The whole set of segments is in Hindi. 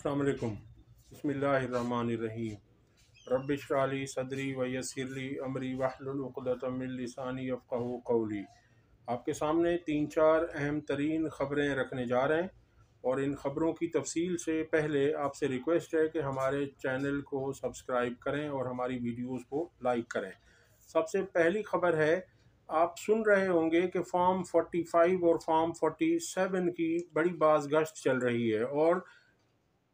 अस्सलाम वालेकुम। बिस्मिल्लाहिर्रहमानिर्रहीम। रब्बि इश्रह ली सदरी व यस्सिर ली अमरी वहलुल उक़दतम मिन लिसानी यफ़क़हू क़ौली। आपके सामने 3-4 अहम तरीन ख़बरें रखने जा रहे हैं और इन ख़बरों की तफसील से पहले आपसे रिक्वेस्ट है कि हमारे चैनल को सब्सक्राइब करें और हमारी वीडियोज़ को लाइक करें। सबसे पहली ख़बर है, आप सुन रहे होंगे कि फॉर्म 45 और फॉर्म 47 की बड़ी बाज़गश्त चल रही है और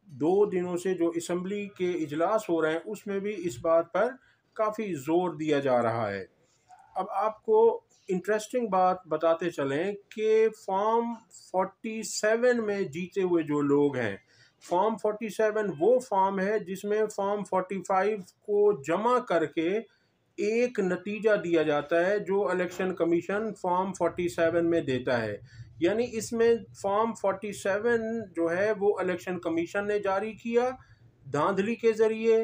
2 दिनों से जो असम्बली के इजलास हो रहे हैं उसमें भी इस बात पर काफ़ी ज़ोर दिया जा रहा है। अब आपको इंटरेस्टिंग बात बताते चलें कि फॉर्म 47 में जीते हुए जो लोग हैं, फॉर्म 47 वो फॉर्म है जिसमें फॉर्म 45 को जमा करके एक नतीजा दिया जाता है जो इलेक्शन कमीशन फॉर्म 47 में देता है। यानी इसमें फॉर्म 47 जो है वो इलेक्शन कमीशन ने जारी किया धांधली के ज़रिए,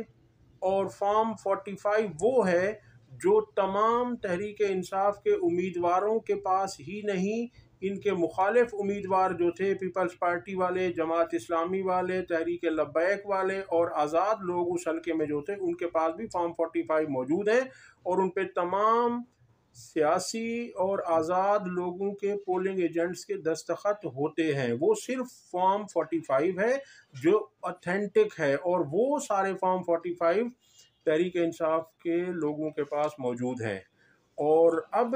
और फॉर्म 45 वो है जो तमाम तहरीक इंसाफ के उम्मीदवारों के पास ही नहीं, इनके मुखालिफ उम्मीदवार जो थे, पीपल्स पार्टी वाले, जमात इस्लामी वाले, तहरीक लब्बैक वाले और आज़ाद लोग उस हल्के में जो थे, उनके पास भी फॉर्म 45 मौजूद हैं और उन पे तमाम सियासी और आज़ाद लोगों के पोलिंग एजेंट्स के दस्तखत होते हैं। वो सिर्फ फॉर्म 45 है जो ऑथेंटिक है और वो सारे फॉर्म 45 तहरीक इंसाफ के लोगों के पास मौजूद हैं। और अब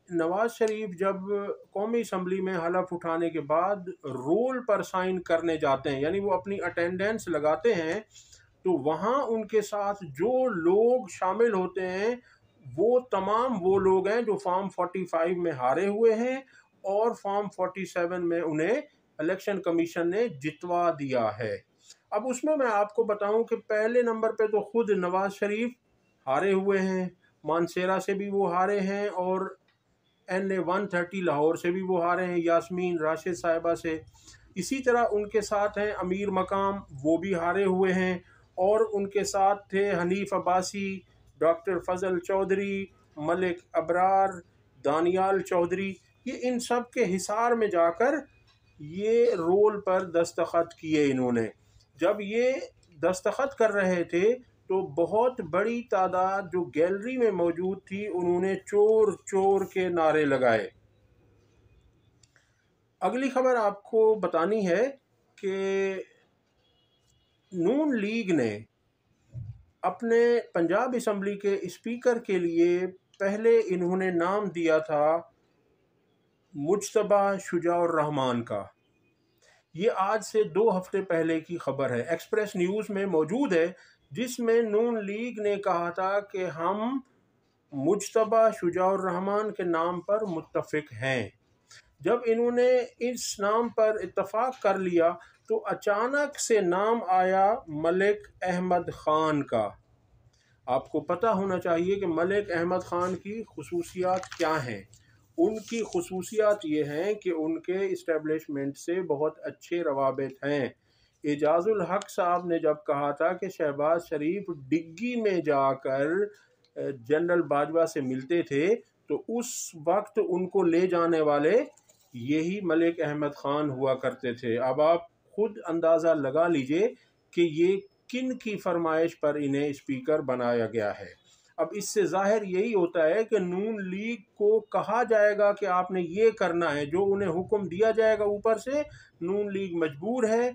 नवाज शरीफ जब कौमी असम्बली में हलफ उठाने के बाद रोल पर साइन करने जाते हैं, यानी वो अपनी अटेंडेंस लगाते हैं, तो वहाँ उनके साथ जो लोग शामिल होते हैं वो तमाम वो लोग हैं जो फॉर्म 45 में हारे हुए हैं और फॉर्म 47 में उन्हें इलेक्शन कमीशन ने जितवा दिया है। अब उसमें मैं आपको बताऊं कि पहले नंबर पे तो खुद नवाज शरीफ हारे हुए हैं, मानसेरा से भी वो हारे हैं और NA 130 लाहौर से भी वो हारे हैं, यास्मीन राशिद साहिबा से। इसी तरह उनके साथ हैं अमीर मकाम, वो भी हारे हुए हैं, और उनके साथ थे हनीफ अब्बासी, डॉक्टर फजल चौधरी, मलिक अबरार, दानियाल चौधरी। ये इन सब के हिसार में जाकर ये रोल पर दस्तखत किए इन्होंने। जब ये दस्तखत कर रहे थे तो बहुत बड़ी तादाद जो गैलरी में मौजूद थी उन्होंने चोर चोर के नारे लगाए। अगली खबर आपको बतानी है कि नून लीग ने अपने पंजाब असम्बली के स्पीकर के लिए पहले इन्होंने नाम दिया था मुज्तबा शुजाउर रहमान का। ये आज से 2 हफ्ते पहले की खबर है, एक्सप्रेस न्यूज़ में मौजूद है, जिसमें नून लीग ने कहा था कि हम मुज्तबा शुजाउर रहमान के नाम पर मुत्तफिक हैं। जब इन्होंने इस नाम पर इत्तफाक कर लिया तो अचानक से नाम आया मलिक अहमद ख़ान का। आपको पता होना चाहिए कि मलिक अहमद ख़ान की खुसूसियात क्या हैं। उनकी खुसूसियात ये हैं कि उनके इस्टेब्लिशमेंट से बहुत अच्छे रवाबित हैं। एजाजुल हक साहब ने जब कहा था कि शहबाज शरीफ डिग्गी में जाकर जनरल बाजवा से मिलते थे, तो उस वक्त उनको ले जाने वाले यही मलिक अहमद ख़ान हुआ करते थे। अब आप खुद अंदाज़ा लगा लीजिए कि ये किन की फरमाइश पर इन्हें स्पीकर बनाया गया है। अब इससे ज़ाहिर यही होता है कि नून लीग को कहा जाएगा कि आपने ये करना है, जो उन्हें हुक्म दिया जाएगा ऊपर से, नून लीग मजबूर है,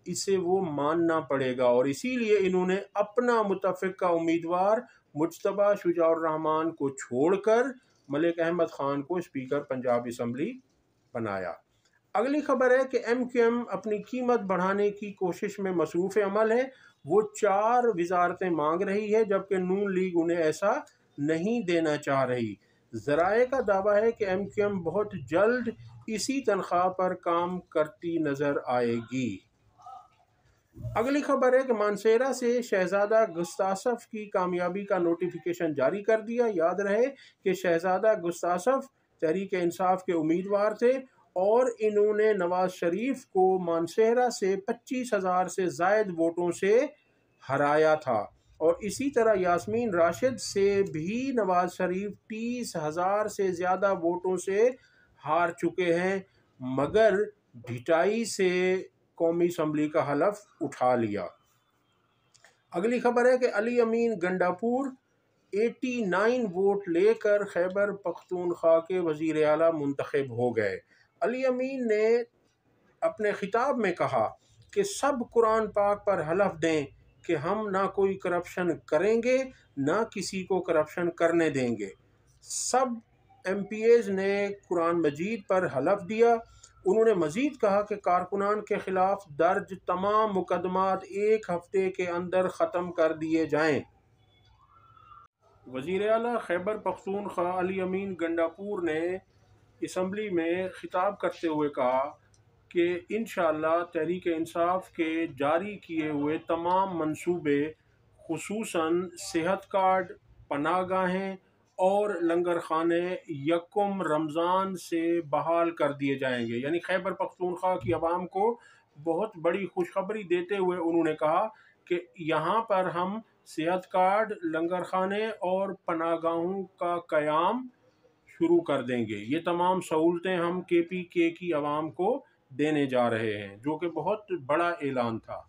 इसे वो मानना पड़ेगा। और इसीलिए इन्होंने अपना मुतफ़िक का उम्मीदवार मुज्तबा शुजाउर रहमान को छोड़कर मलिक अहमद ख़ान को स्पीकर पंजाब असम्बली बनाया। अगली खबर है कि MQM अपनी कीमत बढ़ाने की कोशिश में मसरूफ़ अमल है। वो 4 वजारतें मांग रही है जबकि नून लीग उन्हें ऐसा नहीं देना चाह रही। ज़राए का दावा है कि MQM बहुत जल्द इसी तनख्वाह पर काम करती नज़र आएगी। अगली खबर है कि मानसेरा से शहजादा गुस्तासफ की कामयाबी का नोटिफिकेशन जारी कर दिया। याद रहे कि शहजादा गुस्तासफ तहरीक इंसाफ के उम्मीदवार थे और इन्होंने नवाज शरीफ को मानसेरा से 25,000 से ज़ायद वोटों से हराया था, और इसी तरह यास्मीन राशिद से भी नवाज शरीफ 30,000 से ज़्यादा वोटों से हार चुके हैं, मगर ढिठाई से कौमी असम्बली का हलफ उठा लिया। अगली खबर है कि अली अमीन गंडापुर 89 वोट लेकर खैबर पख्तूनख्वा के वज़ीर आला मुंतखब हो गए। अली अमीन ने अपने खिताब में कहा कि सब कुरान पाक पर हलफ दें कि हम ना कोई करप्शन करेंगे ना किसी को करप्शन करने देंगे। सब MPs ने कुरान मजीद पर हलफ दिया। उन्होंने मजीद कहा कि कारकुनान के खिलाफ दर्ज तमाम मुकदमात 1 हफ्ते के अंदर ख़त्म कर दिए जाएं। वज़ीर आला खैबर पख्तूनख्वा अली अमीन गंडापुर ने असम्बली में खिताब करते हुए कहा कि इंशाअल्लाह तहरीक इंसाफ के जारी किए हुए तमाम मंसूबे खुसूसन सेहत कार्ड, पनाहगाहें और लंगर खाने यकम रमज़ान से बहाल कर दिए जाएंगे। यानी खैबर पख्तूनख्वा की आवाम को बहुत बड़ी खुशखबरी देते हुए उन्होंने कहा कि यहाँ पर हम सेहत कार्ड, लंगर खाने और पनाहगाहों का क़याम शुरू कर देंगे। ये तमाम सहूलतें हम KPK की आवाम को देने जा रहे हैं, जो कि बहुत बड़ा ऐलान था।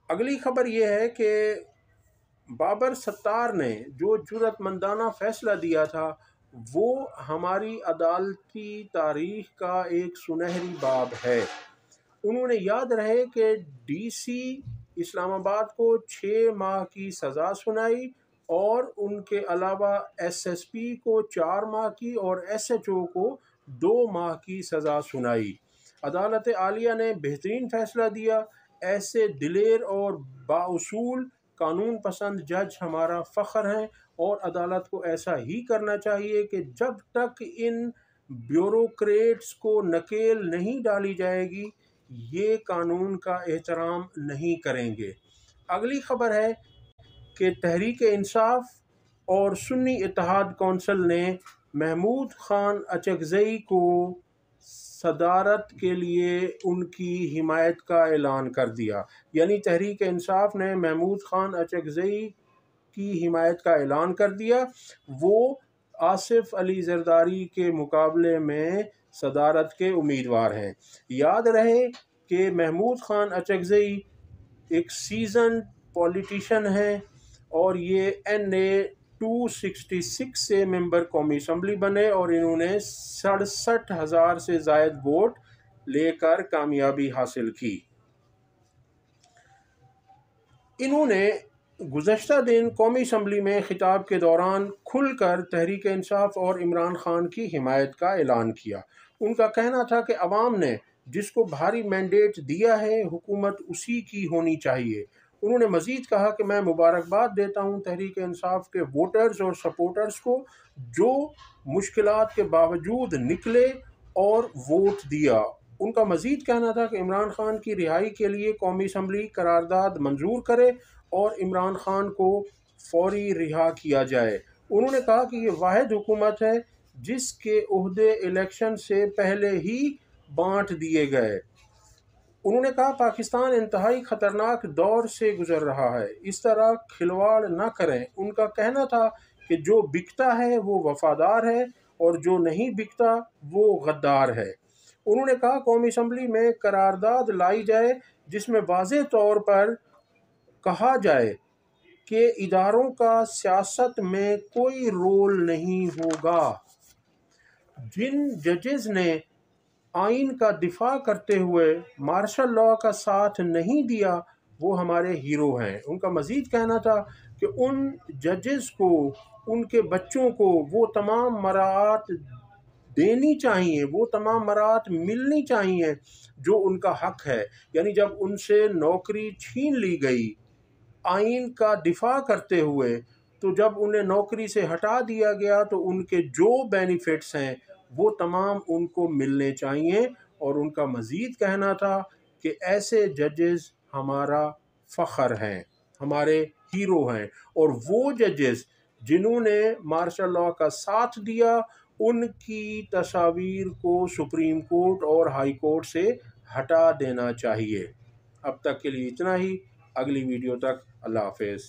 अगली खबर यह है कि बाबर सत्तार ने जो जुर्रतमंदाना फ़ैसला दिया था वो हमारी अदालती तारीख़ का एक सुनहरी बाब है। उन्होंने याद रहे कि DC इस्लामाबाद को 6 माह की सज़ा सुनाई और उनके अलावा SSP को 4 माह की और SHO को 2 माह की सज़ा सुनाई। अदालत आलिया ने बेहतरीन फ़ैसला दिया। ऐसे दिलेर और बाउसूल कानून पसंद जज हमारा फ़ख्र हैं और अदालत को ऐसा ही करना चाहिए कि जब तक इन ब्यूरोक्रेट्स को नकेल नहीं डाली जाएगी ये कानून का एहतराम नहीं करेंगे। अगली खबर है कि तहरीक इंसाफ और सुन्नी इत्तेहाद कौंसिल ने महमूद खान अचकज़ई को सदारत के लिए उनकी हिमायत का ऐलान कर दिया। यानी तहरीक इंसाफ ने महमूद खान अचकज़ई की हिमायत का ऐलान कर दिया। वो आसिफ अली जरदारी के मुकाबले में सदारत के उम्मीदवार हैं। याद रहे कि महमूद खान अचकज़ई एक सीज़न पॉलिटिशियन हैं और ये NA 266 से मेंबर कौमी असम्बली बने और इन्होंने 67,000 से ज़ायद वोट लेकर कामयाबी हासिल की। इन्होंने गुज़श्ता दिन कौमी असम्बली में खिताब के दौरान खुलकर तहरीक इंसाफ और इमरान खान की हिमायत का ऐलान किया। उनका कहना था कि अवाम ने जिसको भारी मैंडेट दिया है हुकूमत उसी की होनी चाहिए। उन्होंने मज़ीद कहा कि मैं मुबारकबाद देता हूँ तहरीक इंसाफ के वोटर्स और सपोर्टर्स को जो मुश्किलात के बावजूद निकले और वोट दिया। उनका मज़ीद कहना था कि इमरान खान की रिहाई के लिए कौमी असम्बली करारदाद मंजूर करे और इमरान खान को फौरी रिहा किया जाए। उन्होंने कहा कि ये वाहिद हुकूमत है जिसके ओहदे इलेक्शन से पहले ही बांट दिए गए। उन्होंने कहा पाकिस्तान इंतहाई ख़तरनाक दौर से गुज़र रहा है, इस तरह खिलवाड़ न करें। उनका कहना था कि जो बिकता है वो वफ़ादार है और जो नहीं बिकता वो गद्दार है। उन्होंने कहा कौमी असम्बली में करारदाद लाई जाए जिसमें वाज़ेह तौर पर कहा जाए कि इदारों का सियासत में कोई रोल नहीं होगा। जिन जजेस ने आइन का दिफा करते हुए मार्शल लॉ का साथ नहीं दिया वो हमारे हीरो हैं। उनका मज़ीद कहना था कि उन जजेस को उनके बच्चों को वो तमाम मराहत देनी चाहिए, वो तमाम मराहत मिलनी चाहिए जो उनका हक है। यानी जब उनसे नौकरी छीन ली गई आइन का दिफा करते हुए तो जब उन्हें नौकरी से हटा दिया गया तो उनके जो बेनिफिट्स हैं वो तमाम उनको मिलने चाहिए। और उनका मज़ीद कहना था कि ऐसे जजेस हमारा फ़ख्र हैं, हमारे हीरो हैं और वो जजेस जिन्होंने मार्शल लॉ का साथ दिया उनकी तस्वीर को सुप्रीम कोर्ट और हाई कोर्ट से हटा देना चाहिए। अब तक के लिए इतना ही। अगली वीडियो तक अल्लाह हाफ़िज़।